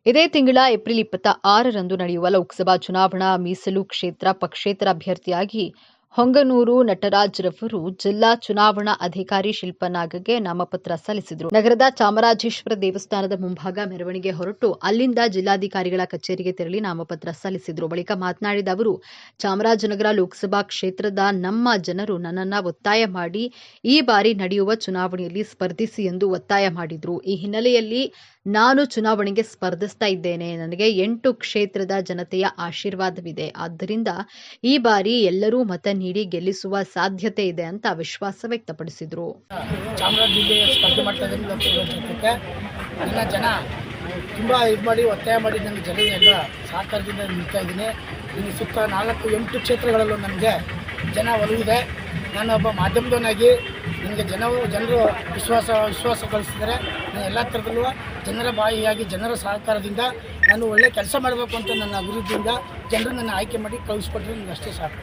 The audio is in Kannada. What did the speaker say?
ಇದೇ ತಿಂಗಳ ಏಪ್ರಿಲ್ 26ರಂದು ನಡೆಯುವ ಲೋಕಸಭಾ ಚುನಾವಣಾ ಮೀಸಲು ಕ್ಷೇತ್ರ ಪಕ್ಷೇತರ ಅಭ್ಯರ್ಥಿಯಾಗಿ ಹೊಂಗನೂರು ನಟರಾಜ್ರವರು ಜಿಲ್ಲಾ ಚುನಾವಣಾ ಅಧಿಕಾರಿ ಶಿಲ್ಪನಾಗಗೆ ನಾಮಪತ್ರ ಸಲ್ಲಿಸಿದರು. ನಗರದ ಚಾಮರಾಜೇಶ್ವರ ದೇವಸ್ಥಾನದ ಮುಂಭಾಗ ಮೆರವಣಿಗೆ ಹೊರಟು ಅಲ್ಲಿಂದ ಜಿಲ್ಲಾಧಿಕಾರಿಗಳ ಕಚೇರಿಗೆ ತೆರಳಿ ನಾಮಪತ್ರ ಸಲ್ಲಿಸಿದರು. ಬಳಿಕ ಮಾತನಾಡಿದ ಅವರು, ಚಾಮರಾಜನಗರ ಲೋಕಸಭಾ ಕ್ಷೇತ್ರದ ನಮ್ಮ ಜನರು ನನ್ನನ್ನು ಒತ್ತಾಯ ಮಾಡಿ ಈ ಬಾರಿ ನಡೆಯುವ ಚುನಾವಣೆಯಲ್ಲಿ ಸ್ಪರ್ಧಿಸಿ ಎಂದು ಒತ್ತಾಯ ಮಾಡಿದರು. ಈ ಹಿನ್ನೆಲೆಯಲ್ಲಿ ನಾನು ಚುನಾವಣೆಗೆ ಸ್ಪರ್ಧಿಸ್ತಾ ಇದ್ದೇನೆ. ನನಗೆ 8 ಕ್ಷೇತ್ರದ ಜನತೆಯ ಆಶೀರ್ವಾದವಿದೆ. ಆದ್ದರಿಂದ ಈ ಬಾರಿ ಎಲ್ಲರೂ ಮತ ನೀಡಿ ಗೆಲ್ಲಿಸುವ ಸಾಧ್ಯತೆ ಇದೆ ಅಂತ ವಿಶ್ವಾಸ ವ್ಯಕ್ತಪಡಿಸಿದರು. ಚಾಮರಾಜ ಜಿಲ್ಲೆಯ ಸ್ಪರ್ಧೆ ಮಾಡ್ತಾ ಇದ್ದೀನಿ ಲೋಕಸಭಾ ಕ್ಷೇತ್ರಕ್ಕೆ. ನನ್ನ ಜನ ತುಂಬ ಇದು ಮಾಡಿ ಒತ್ತಾಯ ಮಾಡಿ ನನಗೆ ಜನ ಎಲ್ಲ ಸಹಕಾರದಿಂದ ನಿಲ್ತಾ ಇದ್ದೀನಿ. ಇನ್ನು ಸುತ್ತ 4-8 ಕ್ಷೇತ್ರಗಳಲ್ಲೂ ನನಗೆ ಜನ ಒಲವಿದೆ. ನಾನು ಒಬ್ಬ ಮಾಧ್ಯಮದವನಾಗಿ ನನಗೆ ಜನರು ವಿಶ್ವಾಸ ಕಳಿಸಿದ್ದಾರೆ. ನಾನು ಎಲ್ಲ ಥರದಲ್ಲೂ ಜನರ ಬಾಯಿಯಾಗಿ ಜನರ ಸಹಕಾರದಿಂದ ನಾನು ಒಳ್ಳೆ ಕೆಲಸ ಮಾಡಬೇಕು ಅಂತ ನನ್ನ ಅಭಿವೃದ್ಧಿಯಿಂದ ಜನರು ನನ್ನ ಆಯ್ಕೆ ಮಾಡಿ ಕಳಿಸ್ಕೊಟ್ರೆ ನನಗೆ ಅಷ್ಟೇ ಸಾಕು.